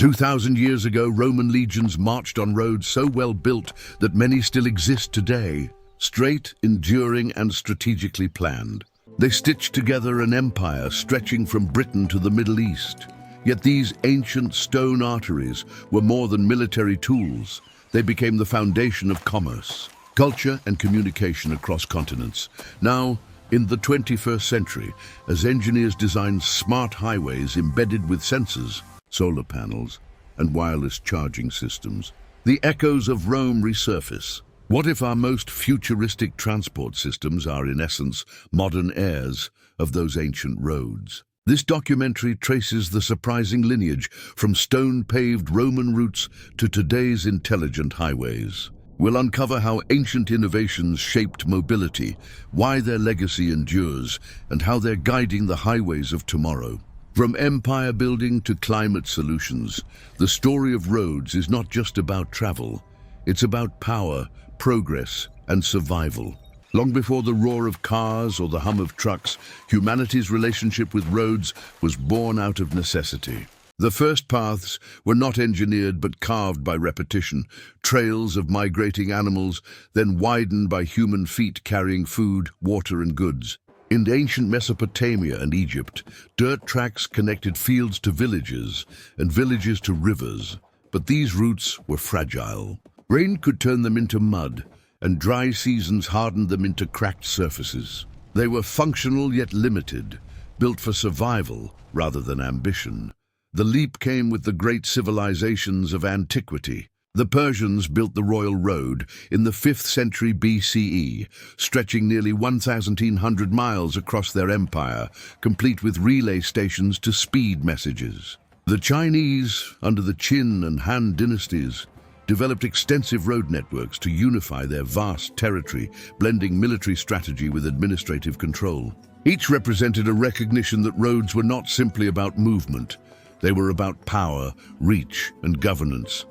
2,000 years ago, Roman legions marched on roads so well built that many still exist today. Straight, enduring, and strategically planned. They stitched together an empire stretching from Britain to the Middle East. Yet these ancient stone arteries were more than military tools. They became the foundation of commerce, culture, and communication across continents. Now, in the 21st century, as engineers designed smart highways embedded with sensors, solar panels, and wireless charging systems, the echoes of Rome resurface. What if our most futuristic transport systems are, in essence, modern heirs of those ancient roads? This documentary traces the surprising lineage from stone-paved Roman routes to today's intelligent highways. We'll uncover how ancient innovations shaped mobility, why their legacy endures, and how they're guiding the highways of tomorrow. From empire building to climate solutions, the story of roads is not just about travel. It's about power, progress, and survival. Long before the roar of cars or the hum of trucks, humanity's relationship with roads was born out of necessity. The first paths were not engineered but carved by repetition, trails of migrating animals, then widened by human feet carrying food, water, and goods. In ancient Mesopotamia and Egypt, dirt tracks connected fields to villages and villages to rivers, but these routes were fragile. Rain could turn them into mud, and dry seasons hardened them into cracked surfaces. They were functional yet limited, built for survival rather than ambition. The leap came with the great civilizations of antiquity. The Persians built the Royal Road in the 5th century BCE, stretching nearly 1,800 miles across their empire, complete with relay stations to speed messages. The Chinese, under the Qin and Han dynasties, developed extensive road networks to unify their vast territory, blending military strategy with administrative control. Each represented a recognition that roads were not simply about movement. They were about power, reach, and governance.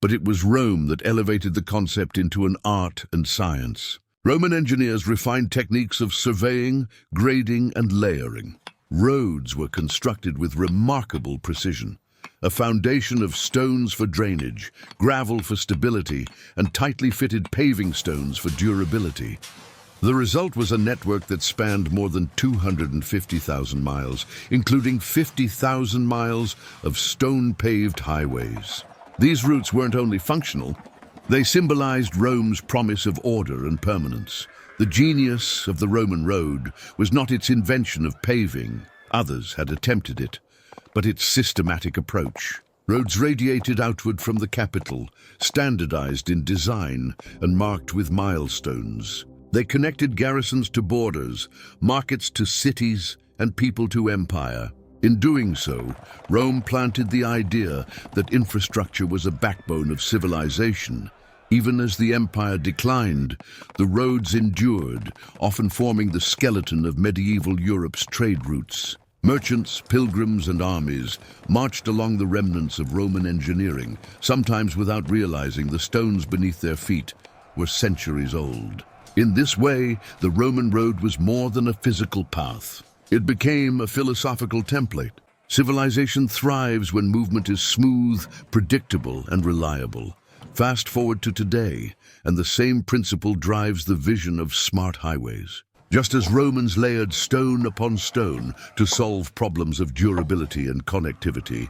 But it was Rome that elevated the concept into an art and science. Roman engineers refined techniques of surveying, grading, and layering. Roads were constructed with remarkable precision. A foundation of stones for drainage, gravel for stability, and tightly fitted paving stones for durability. The result was a network that spanned more than 250,000 miles, including 50,000 miles of stone-paved highways. These routes weren't only functional, they symbolized Rome's promise of order and permanence. The genius of the Roman road was not its invention of paving. Others had attempted it, but its systematic approach. Roads radiated outward from the capital, standardized in design and marked with milestones. They connected garrisons to borders, markets to cities, and people to empire. In doing so, Rome planted the idea that infrastructure was a backbone of civilization. Even as the empire declined, the roads endured, often forming the skeleton of medieval Europe's trade routes. Merchants, pilgrims, and armies marched along the remnants of Roman engineering, sometimes without realizing the stones beneath their feet were centuries old. In this way, the Roman road was more than a physical path. It became a philosophical template. Civilization thrives when movement is smooth, predictable, and reliable. Fast forward to today, and the same principle drives the vision of smart highways. Just as Romans layered stone upon stone to solve problems of durability and connectivity,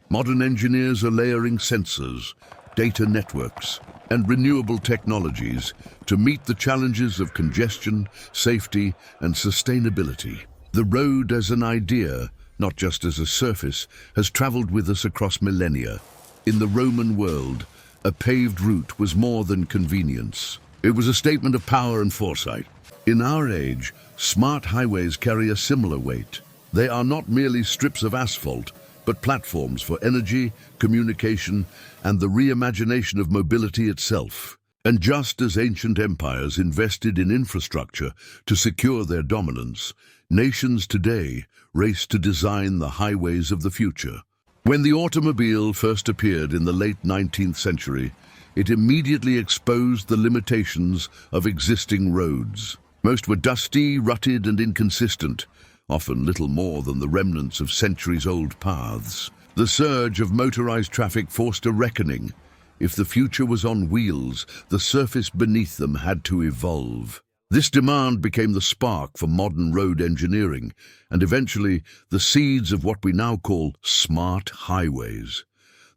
modern engineers are layering sensors, data networks, and renewable technologies to meet the challenges of congestion, safety, and sustainability. The road as an idea, not just as a surface, has traveled with us across millennia. In the Roman world, a paved route was more than convenience. It was a statement of power and foresight. In our age, smart highways carry a similar weight. They are not merely strips of asphalt, but platforms for energy, communication, and the reimagination of mobility itself. And just as ancient empires invested in infrastructure to secure their dominance, nations today race to design the highways of the future. When the automobile first appeared in the late 19th century, it immediately exposed the limitations of existing roads. Most were dusty, rutted, and inconsistent, often little more than the remnants of centuries-old paths. The surge of motorized traffic forced a reckoning. If the future was on wheels, the surface beneath them had to evolve. This demand became the spark for modern road engineering, and eventually the seeds of what we now call smart highways.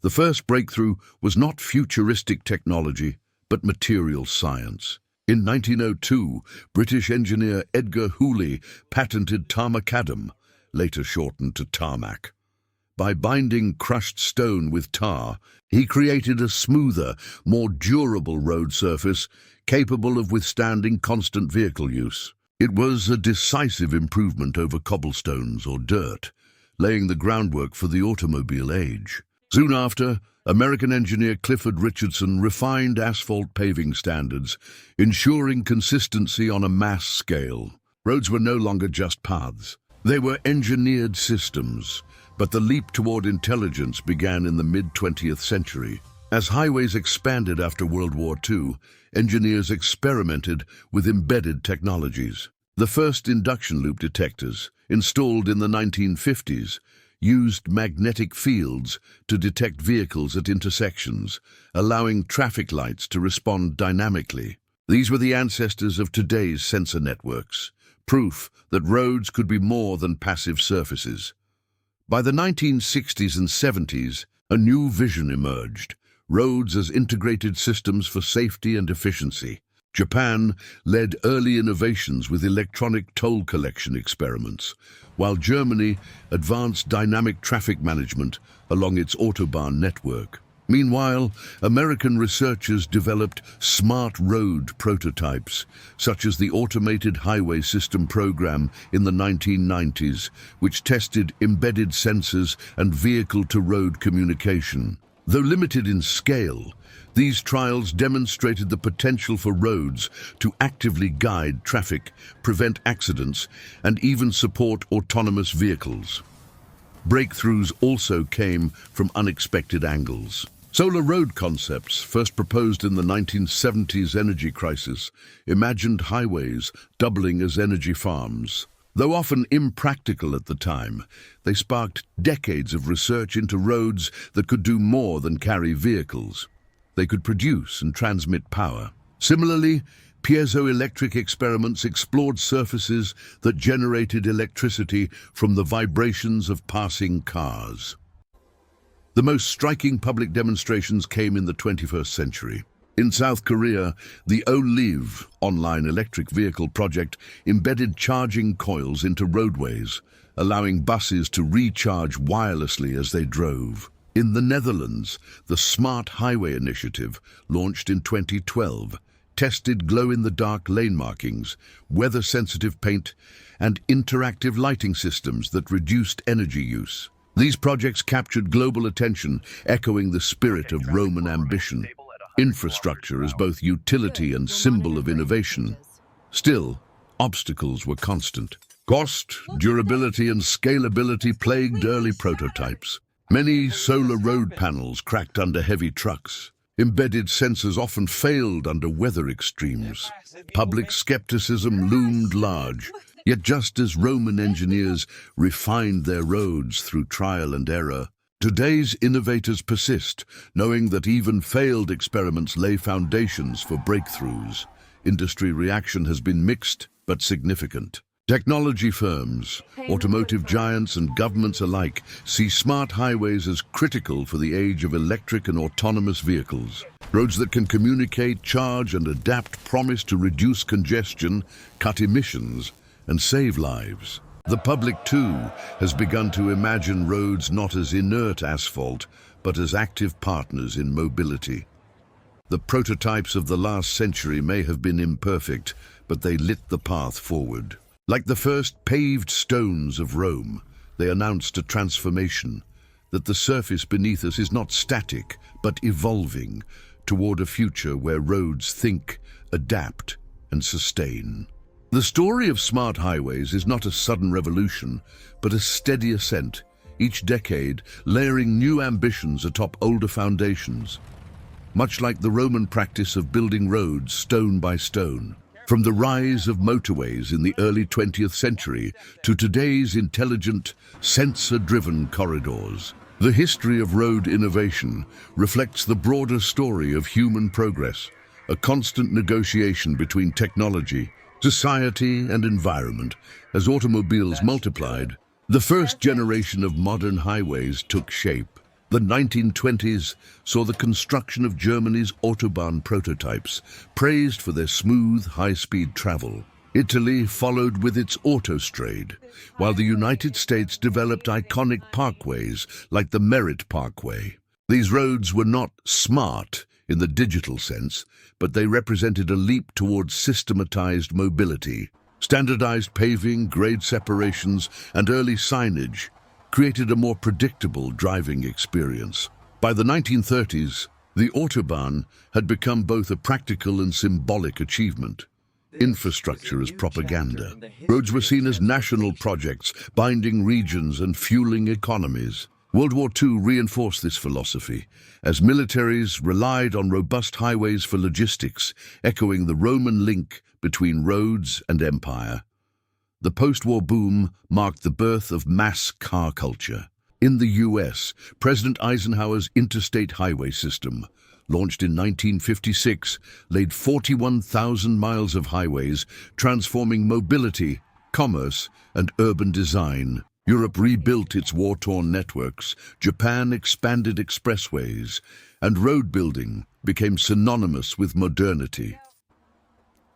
The first breakthrough was not futuristic technology, but material science. In 1902, British engineer Edgar Hooley patented tarmacadam, later shortened to tarmac. By binding crushed stone with tar, he created a smoother, more durable road surface capable of withstanding constant vehicle use. It was a decisive improvement over cobblestones or dirt, laying the groundwork for the automobile age. Soon after, American engineer Clifford Richardson refined asphalt paving standards, ensuring consistency on a mass scale. Roads were no longer just paths. They were engineered systems, but the leap toward intelligence began in the mid-20th century. As highways expanded after World War II, engineers experimented with embedded technologies. The first induction loop detectors, installed in the 1950s, used magnetic fields to detect vehicles at intersections, allowing traffic lights to respond dynamically. These were the ancestors of today's sensor networks, proof that roads could be more than passive surfaces. By the 1960s and 70s, a new vision emerged: roads as integrated systems for safety and efficiency. Japan led early innovations with electronic toll collection experiments, while Germany advanced dynamic traffic management along its Autobahn network. Meanwhile, American researchers developed smart road prototypes, such as the Automated Highway System program in the 1990s, which tested embedded sensors and vehicle-to-road communication. Though limited in scale, these trials demonstrated the potential for roads to actively guide traffic, prevent accidents, and even support autonomous vehicles. Breakthroughs also came from unexpected angles. Solar road concepts, first proposed in the 1970s energy crisis, imagined highways doubling as energy farms. Though often impractical at the time, they sparked decades of research into roads that could do more than carry vehicles. They could produce and transmit power. Similarly, piezoelectric experiments explored surfaces that generated electricity from the vibrations of passing cars. The most striking public demonstrations came in the 21st century. In South Korea, the OLIV online electric vehicle project embedded charging coils into roadways, allowing buses to recharge wirelessly as they drove. In the Netherlands, the Smart Highway Initiative, launched in 2012, tested glow-in-the-dark lane markings, weather-sensitive paint, and interactive lighting systems that reduced energy use. These projects captured global attention, echoing the spirit of Roman ambition. Infrastructure as both utility and symbol of innovation. Still, obstacles were constant. Cost, durability, and scalability plagued early prototypes. Many solar road panels cracked under heavy trucks. Embedded sensors often failed under weather extremes. Public skepticism loomed large. Yet just as Roman engineers refined their roads through trial and error, today's innovators persist, knowing that even failed experiments lay foundations for breakthroughs. Industry reaction has been mixed but significant. Technology firms, automotive giants, and governments alike see smart highways as critical for the age of electric and autonomous vehicles. Roads that can communicate, charge, and adapt promise to reduce congestion, cut emissions, and save lives. The public, too, has begun to imagine roads not as inert asphalt, but as active partners in mobility. The prototypes of the last century may have been imperfect, but they lit the path forward. Like the first paved stones of Rome, they announced a transformation, that the surface beneath us is not static, but evolving toward a future where roads think, adapt, and sustain. The story of smart highways is not a sudden revolution, but a steady ascent, each decade layering new ambitions atop older foundations. Much like the Roman practice of building roads stone by stone. From the rise of motorways in the early 20th century to today's intelligent, sensor-driven corridors, The history of road innovation reflects the broader story of human progress, a constant negotiation between technology, society, and environment. As automobiles multiplied, the first generation of modern highways took shape. The 1920s saw the construction of Germany's Autobahn prototypes, praised for their smooth, high-speed travel. Italy followed with its autostrade, while the United States developed iconic parkways like the Merritt Parkway. These roads were not smart in the digital sense, but they represented a leap towards systematized mobility. Standardized paving, grade separations, and early signage created a more predictable driving experience. By the 1930s, the Autobahn had become both a practical and symbolic achievement. Infrastructure as propaganda. Roads were seen as national projects, binding regions and fueling economies. World War II reinforced this philosophy, as militaries relied on robust highways for logistics, echoing the Roman link between roads and empire. The post-war boom marked the birth of mass car culture. In the US, President Eisenhower's interstate highway system, launched in 1956, laid 41,000 miles of highways, transforming mobility, commerce, and urban design. Europe rebuilt its war-torn networks, Japan expanded expressways, and road building became synonymous with modernity.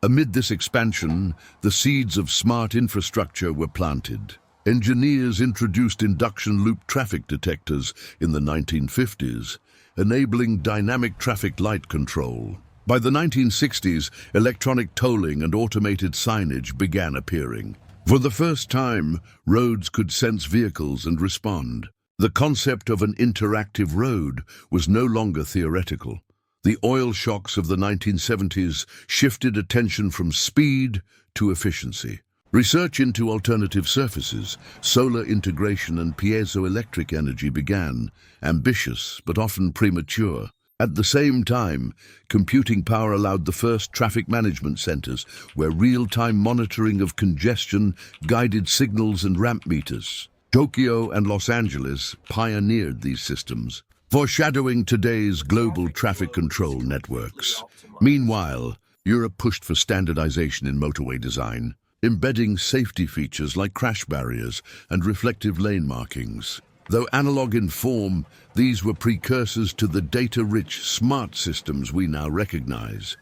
Amid this expansion, the seeds of smart infrastructure were planted. Engineers introduced induction loop traffic detectors in the 1950s, enabling dynamic traffic light control. By the 1960s, electronic tolling and automated signage began appearing. For the first time, roads could sense vehicles and respond. The concept of an interactive road was no longer theoretical. The oil shocks of the 1970s shifted attention from speed to efficiency. Research into alternative surfaces, solar integration and piezoelectric energy began, ambitious but often premature. At the same time, computing power allowed the first traffic management centers, where real-time monitoring of congestion guided signals and ramp meters. Tokyo and Los Angeles pioneered these systems, foreshadowing today's global traffic control networks. Meanwhile, Europe pushed for standardization in motorway design, embedding safety features like crash barriers and reflective lane markings. Though analog in form, these were precursors to the data-rich smart systems we now recognize.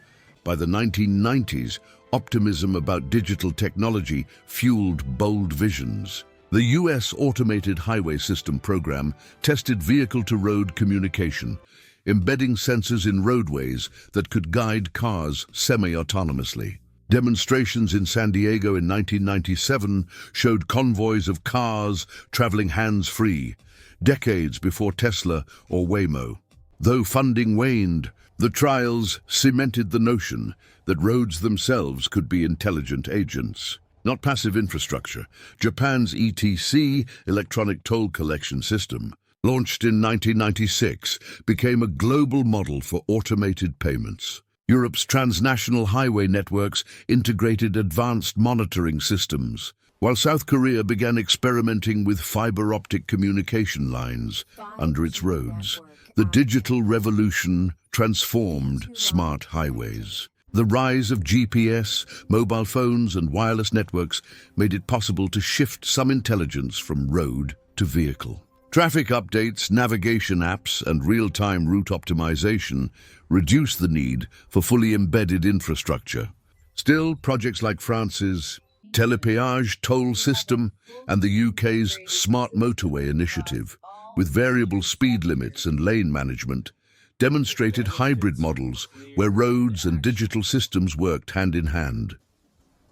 By the 1990s, optimism about digital technology fueled bold visions. The U.S. Automated Highway System program tested vehicle-to-road communication, embedding sensors in roadways that could guide cars semi-autonomously. Demonstrations in San Diego in 1997 showed convoys of cars traveling hands-free, decades before Tesla or Waymo. Though funding waned, the trials cemented the notion that roads themselves could be intelligent agents, not passive infrastructure. Japan's ETC, electronic toll collection system, launched in 1996, became a global model for automated payments. Europe's transnational highway networks integrated advanced monitoring systems, while South Korea began experimenting with fiber-optic communication lines under its roads. The digital revolution transformed smart highways. The rise of GPS, mobile phones, and wireless networks made it possible to shift some intelligence from road to vehicle. Traffic updates, navigation apps, and real-time route optimization reduced the need for fully embedded infrastructure. Still, projects like France's Télépéage toll system and the UK's Smart Motorway initiative, with variable speed limits and lane management, demonstrated hybrid models where roads and digital systems worked hand in hand.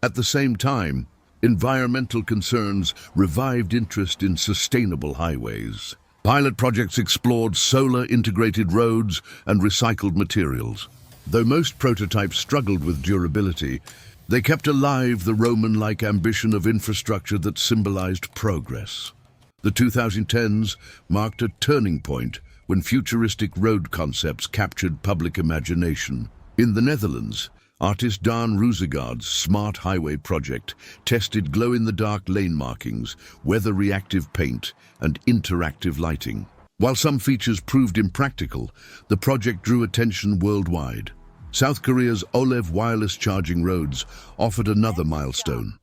At the same time, environmental concerns revived interest in sustainable highways. Pilot projects explored solar-integrated roads and recycled materials. Though most prototypes struggled with durability, they kept alive the Roman-like ambition of infrastructure that symbolized progress. The 2010s marked a turning point when futuristic road concepts captured public imagination. In the Netherlands, artist Daan Roosegaard's Smart Highway project tested glow-in-the-dark lane markings, weather-reactive paint, and interactive lighting. While some features proved impractical, the project drew attention worldwide. South Korea's Olev wireless charging roads offered another milestone,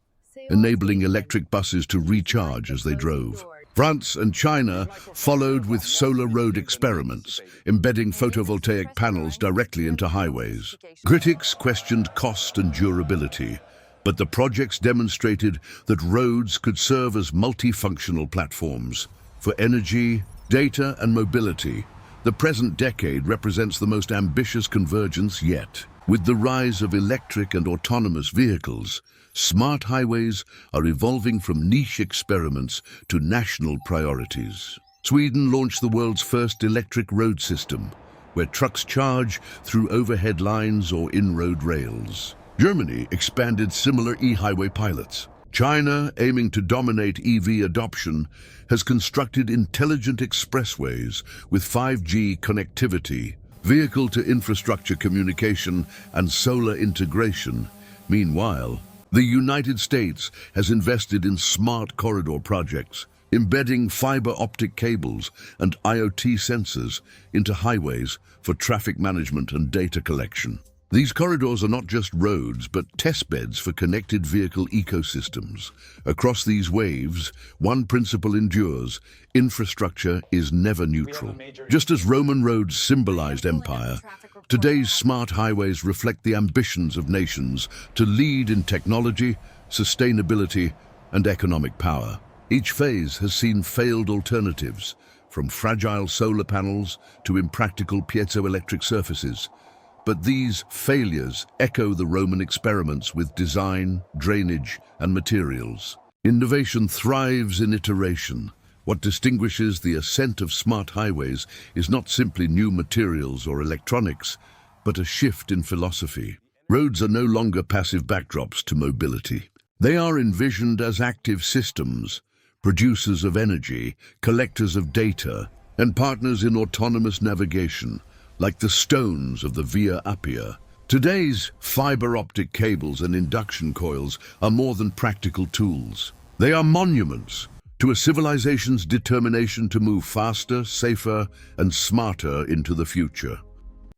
enabling electric buses to recharge as they drove. France and China followed with solar road experiments, embedding photovoltaic panels directly into highways. Critics questioned cost and durability, but the projects demonstrated that roads could serve as multifunctional platforms for energy, data, and mobility. The present decade represents the most ambitious convergence yet. With the rise of electric and autonomous vehicles, smart highways are evolving from niche experiments to national priorities. Sweden launched the world's first electric road system, where trucks charge through overhead lines or in-road rails. Germany expanded similar e-highway pilots. China, aiming to dominate EV adoption, has constructed intelligent expressways with 5G connectivity, vehicle-to-infrastructure communication, and solar integration. Meanwhile, the United States has invested in smart corridor projects, embedding fiber optic cables and IoT sensors into highways for traffic management and data collection. These corridors are not just roads, but testbeds for connected vehicle ecosystems. Across these waves, one principle endures: infrastructure is never neutral. Just as Roman roads symbolized empire, today's smart highways reflect the ambitions of nations to lead in technology, sustainability, and economic power. Each phase has seen failed alternatives, from fragile solar panels to impractical piezoelectric surfaces. But these failures echo the Roman experiments with design, drainage, and materials. Innovation thrives in iteration. What distinguishes the ascent of smart highways is not simply new materials or electronics, but a shift in philosophy. Roads are no longer passive backdrops to mobility. They are envisioned as active systems, producers of energy, collectors of data, and partners in autonomous navigation, like the stones of the Via Appia. Today's fiber optic cables and induction coils are more than practical tools. They are monuments to a civilization's determination to move faster, safer, and smarter into the future.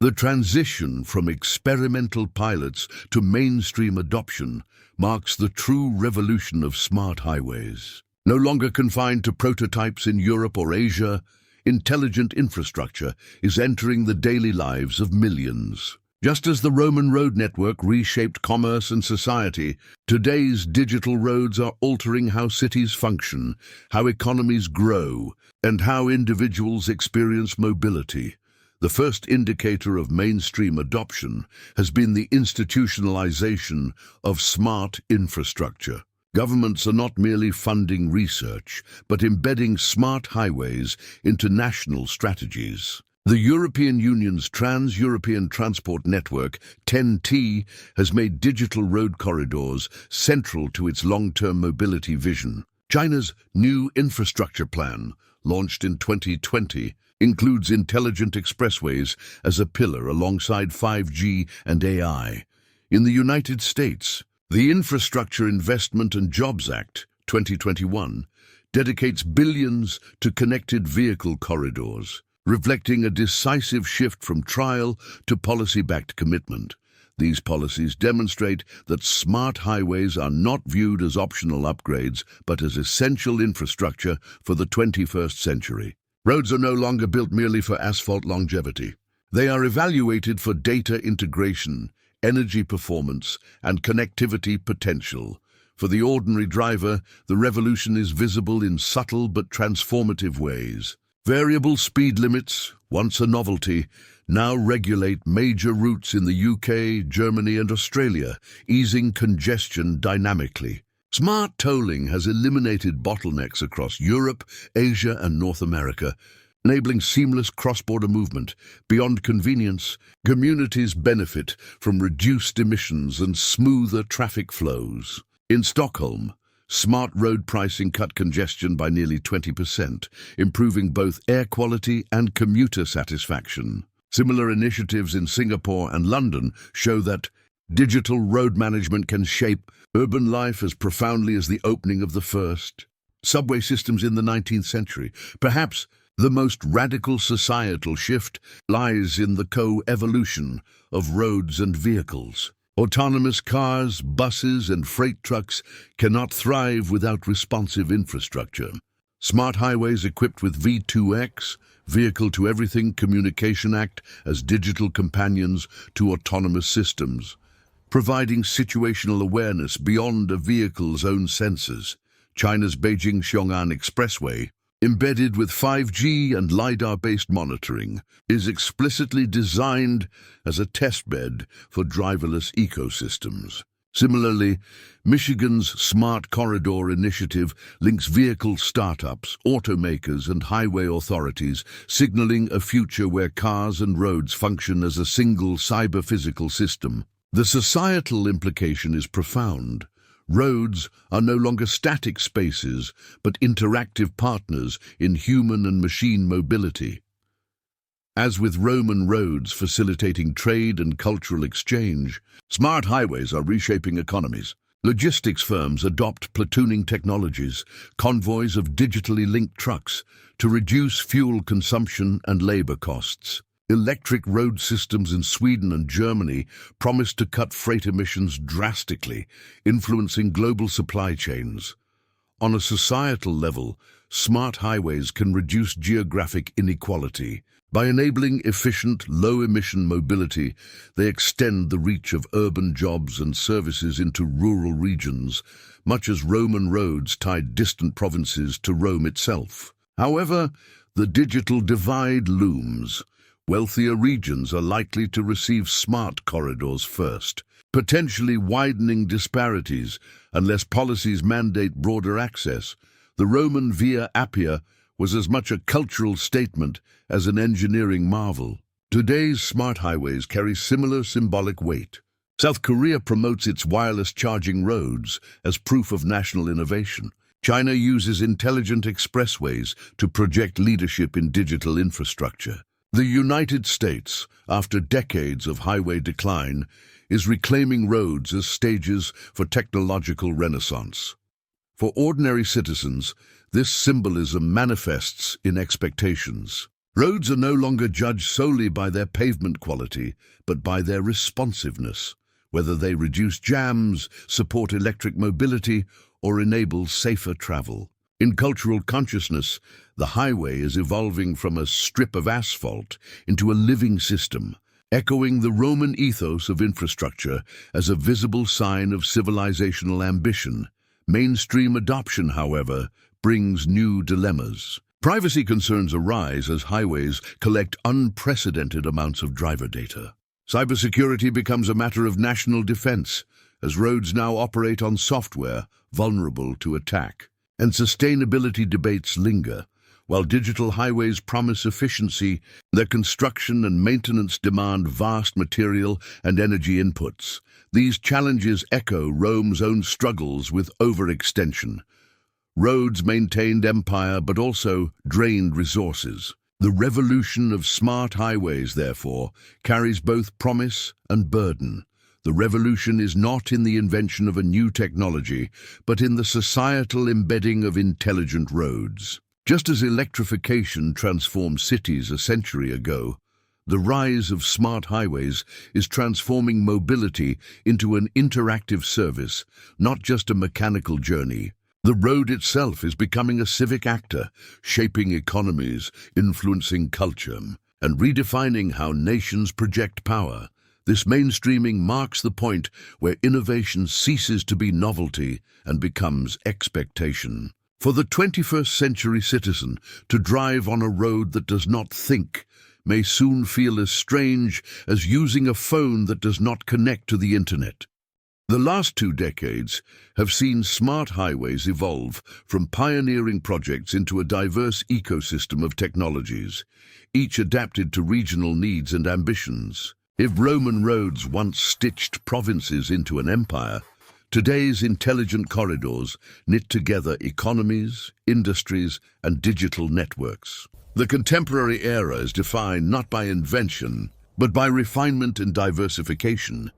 The transition from experimental pilots to mainstream adoption marks the true revolution of smart highways. No longer confined to prototypes in Europe or Asia, intelligent infrastructure is entering the daily lives of millions. Just as the Roman road network reshaped commerce and society, today's digital roads are altering how cities function, how economies grow, and how individuals experience mobility. The first indicator of mainstream adoption has been the institutionalization of smart infrastructure. Governments are not merely funding research, but embedding smart highways into national strategies. The European Union's Trans-European Transport Network, TEN-T, has made digital road corridors central to its long-term mobility vision. China's new infrastructure plan, launched in 2020, includes intelligent expressways as a pillar alongside 5G and AI. In the United States, the Infrastructure Investment and Jobs Act, 2021, dedicates billions to connected vehicle corridors, reflecting a decisive shift from trial to policy-backed commitment. These policies demonstrate that smart highways are not viewed as optional upgrades, but as essential infrastructure for the 21st century. Roads are no longer built merely for asphalt longevity. They are evaluated for data integration, energy performance, and connectivity potential. For the ordinary driver, the revolution is visible in subtle but transformative ways. Variable speed limits, once a novelty, now regulate major routes in the UK, Germany, and Australia, easing congestion dynamically. Smart tolling has eliminated bottlenecks across Europe, Asia, and North America, enabling seamless cross-border movement. Beyond convenience, communities benefit from reduced emissions and smoother traffic flows. In Stockholm, smart road pricing cut congestion by nearly 20%, improving both air quality and commuter satisfaction. Similar initiatives in Singapore and London show that digital road management can shape urban life as profoundly as the opening of the first subway systems in the 19th century. Perhaps The most radical societal shift lies in the co-evolution of roads and vehicles. Autonomous cars, buses, and freight trucks cannot thrive without responsive infrastructure. Smart highways equipped with V2X, Vehicle-to-Everything communication act as digital companions to autonomous systems, providing situational awareness beyond a vehicle's own sensors. China's Beijing-Xiong'an Expressway, embedded with 5G and LiDAR-based monitoring, is explicitly designed as a testbed for driverless ecosystems. Similarly, Michigan's Smart Corridor initiative links vehicle startups, automakers, and highway authorities, signaling a future where cars and roads function as a single cyber-physical system. The societal implication is profound. Roads are no longer static spaces, but interactive partners in human and machine mobility. As with Roman roads facilitating trade and cultural exchange, smart highways are reshaping economies. Logistics firms adopt platooning technologies, convoys of digitally linked trucks, to reduce fuel consumption and labor costs. Electric road systems in Sweden and Germany promise to cut freight emissions drastically, influencing global supply chains. On a societal level, smart highways can reduce geographic inequality. By enabling efficient, low-emission mobility, they extend the reach of urban jobs and services into rural regions, much as Roman roads tied distant provinces to Rome itself. However, the digital divide looms. Wealthier regions are likely to receive smart corridors first, potentially widening disparities unless policies mandate broader access. The Roman Via Appia was as much a cultural statement as an engineering marvel. Today's smart highways carry similar symbolic weight. South Korea promotes its wireless charging roads as proof of national innovation. China uses intelligent expressways to project leadership in digital infrastructure. The United States, after decades of highway decline, is reclaiming roads as stages for technological renaissance. For ordinary citizens, this symbolism manifests in expectations. Roads are no longer judged solely by their pavement quality, but by their responsiveness, whether they reduce jams, support electric mobility, or enable safer travel. In cultural consciousness, the highway is evolving from a strip of asphalt into a living system, echoing the Roman ethos of infrastructure as a visible sign of civilizational ambition. Mainstream adoption, however, brings new dilemmas. Privacy concerns arise as highways collect unprecedented amounts of driver data. Cybersecurity becomes a matter of national defense, as roads now operate on software vulnerable to attack. And sustainability debates linger. While digital highways promise efficiency, their construction and maintenance demand vast material and energy inputs. These challenges echo Rome's own struggles with overextension. Roads maintained empire but also drained resources. The revolution of smart highways, therefore, carries both promise and burden. The revolution is not in the invention of a new technology, but in the societal embedding of intelligent roads. Just as electrification transformed cities a century ago, the rise of smart highways is transforming mobility into an interactive service, not just a mechanical journey. The road itself is becoming a civic actor, shaping economies, influencing culture, and redefining how nations project power. This mainstreaming marks the point where innovation ceases to be novelty and becomes expectation. For the 21st century citizen, to drive on a road that does not think may soon feel as strange as using a phone that does not connect to the internet. The last 2 decades have seen smart highways evolve from pioneering projects into a diverse ecosystem of technologies, each adapted to regional needs and ambitions. If Roman roads once stitched provinces into an empire, today's intelligent corridors knit together economies, industries, and digital networks. The contemporary era is defined not by invention, but by refinement and diversification.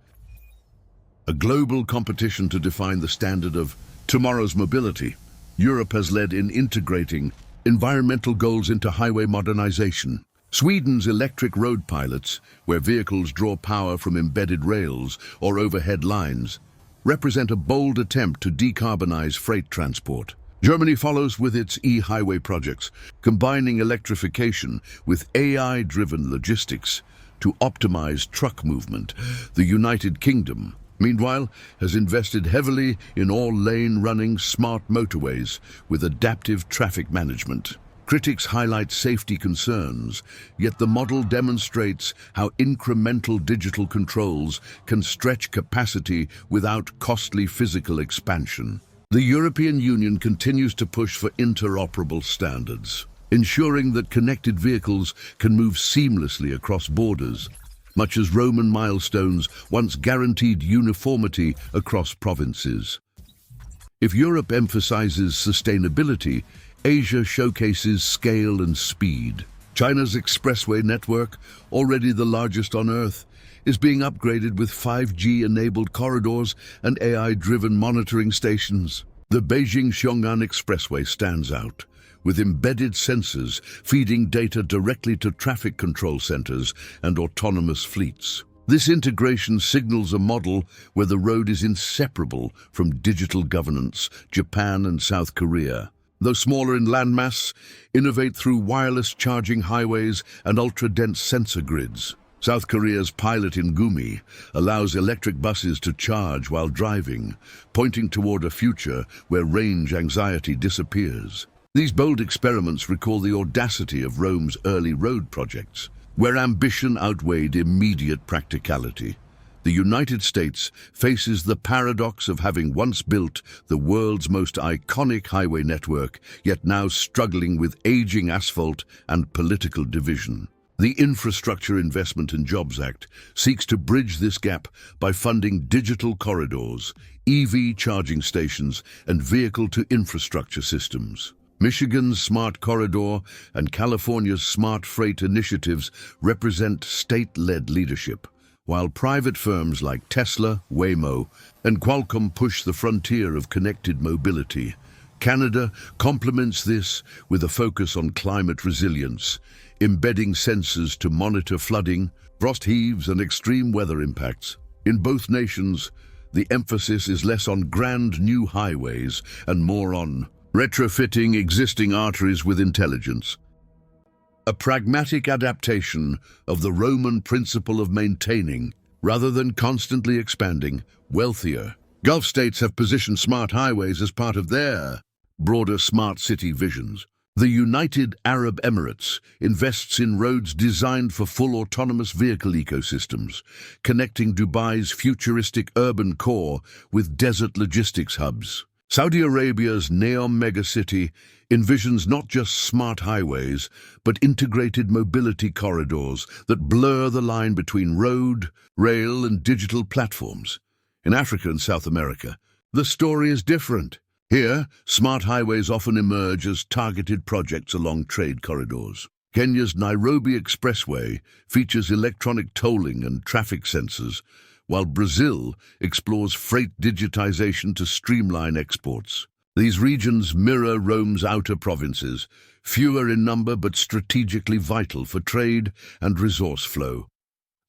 A global competition to define the standard of tomorrow's mobility. Europe has led in integrating environmental goals into highway modernization. Sweden's electric road pilots, where vehicles draw power from embedded rails or overhead lines, represent a bold attempt to decarbonize freight transport. Germany follows with its e-highway projects, combining electrification with AI-driven logistics to optimize truck movement. The United Kingdom, meanwhile, has invested heavily in all-lane running smart motorways with adaptive traffic management. Critics highlight safety concerns, yet the model demonstrates how incremental digital controls can stretch capacity without costly physical expansion. The European Union continues to push for interoperable standards, ensuring that connected vehicles can move seamlessly across borders, much as Roman milestones once guaranteed uniformity across provinces. If Europe emphasizes sustainability, Asia showcases scale and speed. China's expressway network, already the largest on Earth, is being upgraded with 5G-enabled corridors and AI-driven monitoring stations. The Beijing-Xiong'an Expressway stands out, with embedded sensors feeding data directly to traffic control centers and autonomous fleets. This integration signals a model where the road is inseparable from digital governance. Japan and South Korea, though smaller in landmass, innovate through wireless charging highways and ultra-dense sensor grids. South Korea's pilot in Gumi allows electric buses to charge while driving, pointing toward a future where range anxiety disappears. These bold experiments recall the audacity of Rome's early road projects, where ambition outweighed immediate practicality. The United States faces the paradox of having once built the world's most iconic highway network, yet now struggling with aging asphalt and political division. The Infrastructure Investment and Jobs Act seeks to bridge this gap by funding digital corridors, EV charging stations, and vehicle-to-infrastructure systems. Michigan's Smart Corridor and California's Smart Freight initiatives represent state-led leadership, while private firms like Tesla, Waymo, and Qualcomm push the frontier of connected mobility. Canada complements this with a focus on climate resilience, embedding sensors to monitor flooding, frost heaves, and extreme weather impacts. In both nations, the emphasis is less on grand new highways and more on retrofitting existing arteries with intelligence. A pragmatic adaptation of the Roman principle of maintaining, rather than constantly expanding, wealthier. Gulf states have positioned smart highways as part of their broader smart city visions. The United Arab Emirates invests in roads designed for full autonomous vehicle ecosystems, connecting Dubai's futuristic urban core with desert logistics hubs. Saudi Arabia's Neom megacity envisions not just smart highways, but integrated mobility corridors that blur the line between road, rail, and digital platforms. In Africa and South America, the story is different. Here, smart highways often emerge as targeted projects along trade corridors. Kenya's Nairobi Expressway features electronic tolling and traffic sensors, while Brazil explores freight digitization to streamline exports. These regions mirror Rome's outer provinces, fewer in number but strategically vital for trade and resource flow.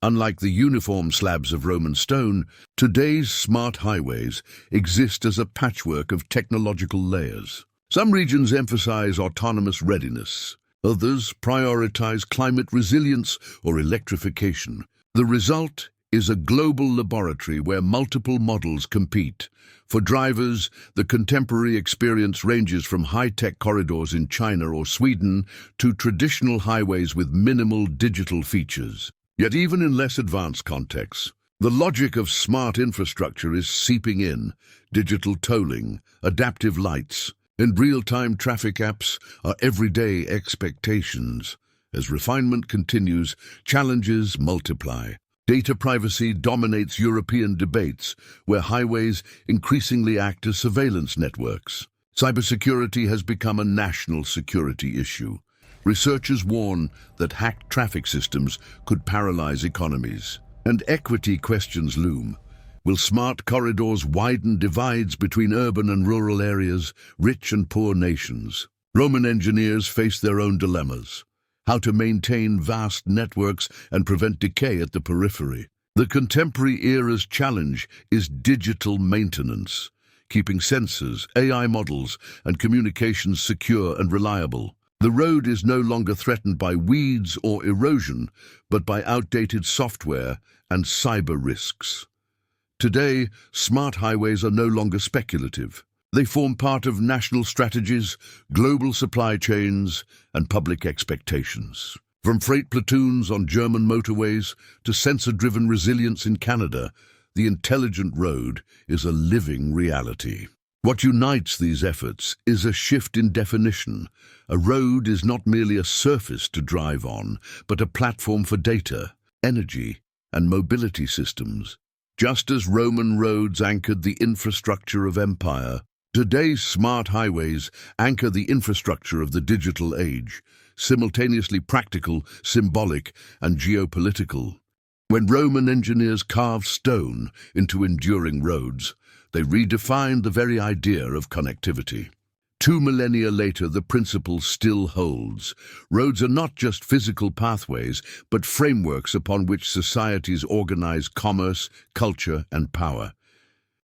Unlike the uniform slabs of Roman stone, today's smart highways exist as a patchwork of technological layers. Some regions emphasize autonomous readiness. Others prioritize climate resilience or electrification. The result is a global laboratory where multiple models compete. For drivers, the contemporary experience ranges from high-tech corridors in China or Sweden to traditional highways with minimal digital features. Yet even in less advanced contexts, the logic of smart infrastructure is seeping in. Digital tolling, adaptive lights, and real-time traffic apps are everyday expectations. As refinement continues, challenges multiply. Data privacy dominates European debates, where highways increasingly act as surveillance networks. Cybersecurity has become a national security issue. Researchers warn that hacked traffic systems could paralyze economies. And equity questions loom. Will smart corridors widen divides between urban and rural areas, rich and poor nations? Roman engineers faced their own dilemmas: how to maintain vast networks and prevent decay at the periphery. The contemporary era's challenge is digital maintenance, keeping sensors, AI models, and communications secure and reliable. The road is no longer threatened by weeds or erosion, but by outdated software and cyber risks. Today, smart highways are no longer speculative. They form part of national strategies, global supply chains, and public expectations. From freight platoons on German motorways to sensor-driven resilience in Canada, the intelligent road is a living reality. What unites these efforts is a shift in definition. A road is not merely a surface to drive on, but a platform for data, energy, and mobility systems. Just as Roman roads anchored the infrastructure of empire, today's smart highways anchor the infrastructure of the digital age, simultaneously practical, symbolic, and geopolitical. When Roman engineers carved stone into enduring roads, they redefined the very idea of connectivity. 2 millennia later, the principle still holds. Roads are not just physical pathways, but frameworks upon which societies organize commerce, culture, and power.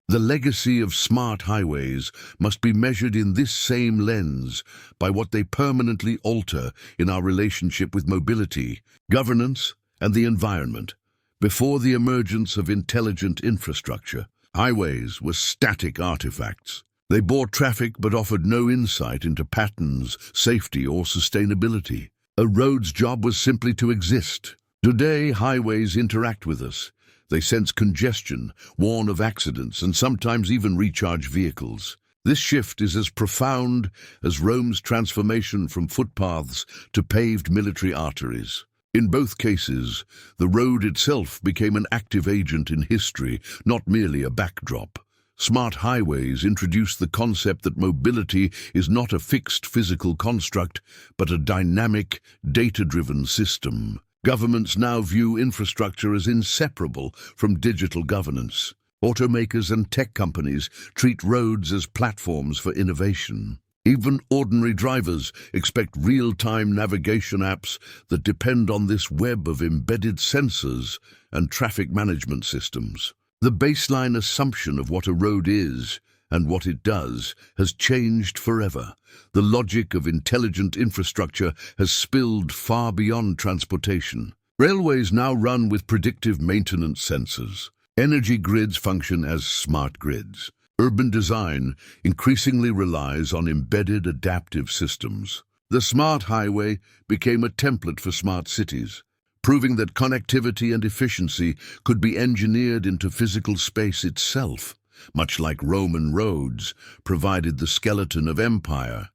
The legacy of smart highways must be measured in this same lens, by what they permanently alter in our relationship with mobility, governance, and the environment. Before the emergence of intelligent infrastructure, highways were static artifacts. They bore traffic but offered no insight into patterns, safety, or sustainability. A road's job was simply to exist. Today, highways interact with us. They sense congestion, warn of accidents, and sometimes even recharge vehicles. This shift is as profound as Rome's transformation from footpaths to paved military arteries. In both cases, the road itself became an active agent in history, not merely a backdrop. Smart highways introduced the concept that mobility is not a fixed physical construct, but a dynamic, data-driven system. Governments now view infrastructure as inseparable from digital governance. Automakers and tech companies treat roads as platforms for innovation. Even ordinary drivers expect real-time navigation apps that depend on this web of embedded sensors and traffic management systems. The baseline assumption of what a road is and what it does has changed forever. The logic of intelligent infrastructure has spilled far beyond transportation. Railways now run with predictive maintenance sensors. Energy grids function as smart grids. Urban design increasingly relies on embedded adaptive systems. The smart highway became a template for smart cities, proving that connectivity and efficiency could be engineered into physical space itself. Much like Roman roads provided the skeleton of empire,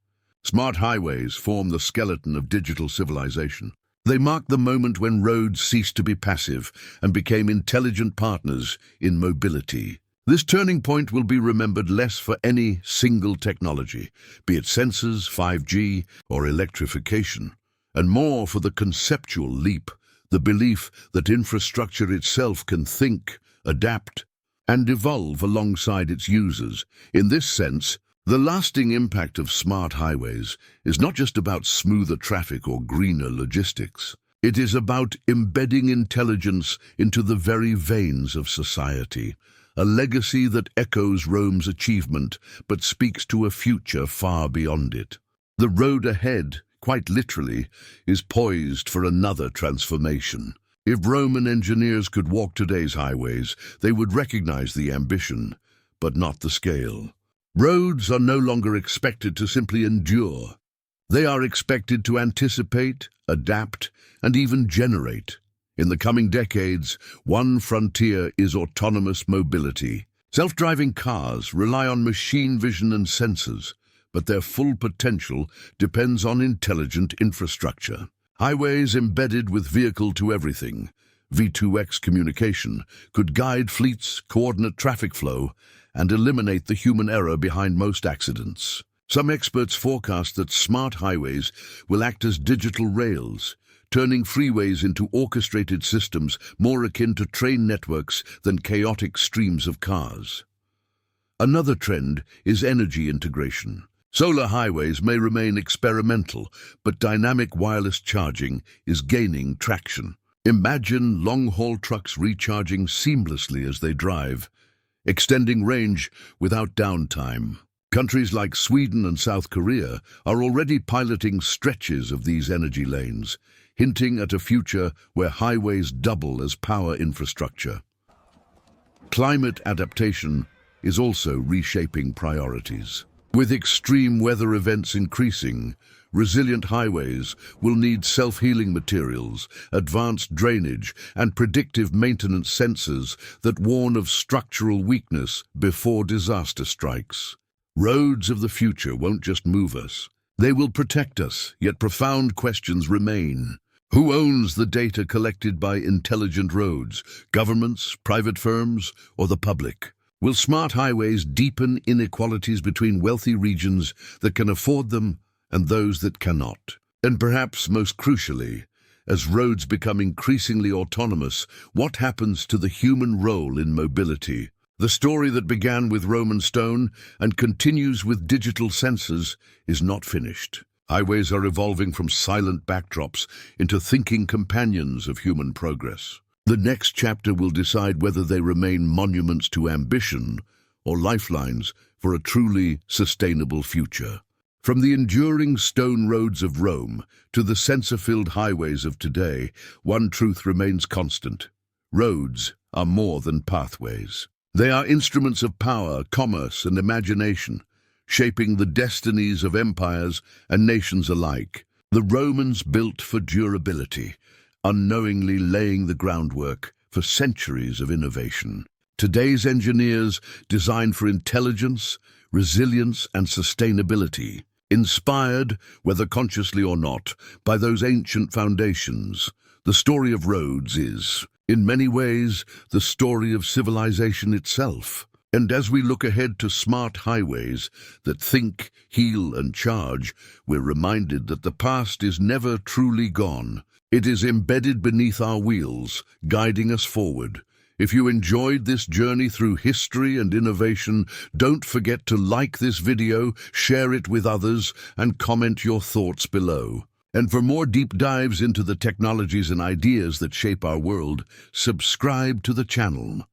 smart highways form the skeleton of digital civilization. They mark the moment when roads ceased to be passive and became intelligent partners in mobility. This turning point will be remembered less for any single technology, be it sensors, 5G, or electrification, and more for the conceptual leap, the belief that infrastructure itself can think, adapt, and evolve alongside its users. In this sense, the lasting impact of smart highways is not just about smoother traffic or greener logistics. It is about embedding intelligence into the very veins of society, a legacy that echoes Rome's achievement but speaks to a future far beyond it. The road ahead, quite literally, is poised for another transformation. If Roman engineers could walk today's highways, they would recognize the ambition, but not the scale. Roads are no longer expected to simply endure. They are expected to anticipate, adapt, and even generate. In the coming decades, one frontier is autonomous mobility. Self-driving cars rely on machine vision and sensors, but their full potential depends on intelligent infrastructure. Highways embedded with vehicle-to-everything, V2X communication, could guide fleets, coordinate traffic flow, and eliminate the human error behind most accidents. Some experts forecast that smart highways will act as digital rails, turning freeways into orchestrated systems more akin to train networks than chaotic streams of cars. Another trend is energy integration. Solar highways may remain experimental, but dynamic wireless charging is gaining traction. Imagine long-haul trucks recharging seamlessly as they drive, extending range without downtime. Countries like Sweden and South Korea are already piloting stretches of these energy lanes, hinting at a future where highways double as power infrastructure. Climate adaptation is also reshaping priorities. With extreme weather events increasing, resilient highways will need self-healing materials, advanced drainage, and predictive maintenance sensors that warn of structural weakness before disaster strikes. Roads of the future won't just move us. They will protect us, yet profound questions remain. Who owns the data collected by intelligent roads? Governments, private firms, or the public? Will smart highways deepen inequalities between wealthy regions that can afford them and those that cannot? And perhaps most crucially, as roads become increasingly autonomous, what happens to the human role in mobility? The story that began with Roman stone and continues with digital sensors is not finished. Highways are evolving from silent backdrops into thinking companions of human progress. The next chapter will decide whether they remain monuments to ambition or lifelines for a truly sustainable future. From the enduring stone roads of Rome to the sensor-filled highways of today, one truth remains constant. Roads are more than pathways. They are instruments of power, commerce, and imagination, shaping the destinies of empires and nations alike. The Romans built for durability, unknowingly laying the groundwork for centuries of innovation. Today's engineers design for intelligence, resilience, and sustainability, inspired, whether consciously or not, by those ancient foundations. The story of roads is, in many ways, the story of civilization itself. And as we look ahead to smart highways that think, heal, and charge, we're reminded that the past is never truly gone. It is embedded beneath our wheels, guiding us forward. If you enjoyed this journey through history and innovation, don't forget to like this video, share it with others, and comment your thoughts below. And for more deep dives into the technologies and ideas that shape our world, subscribe to the channel.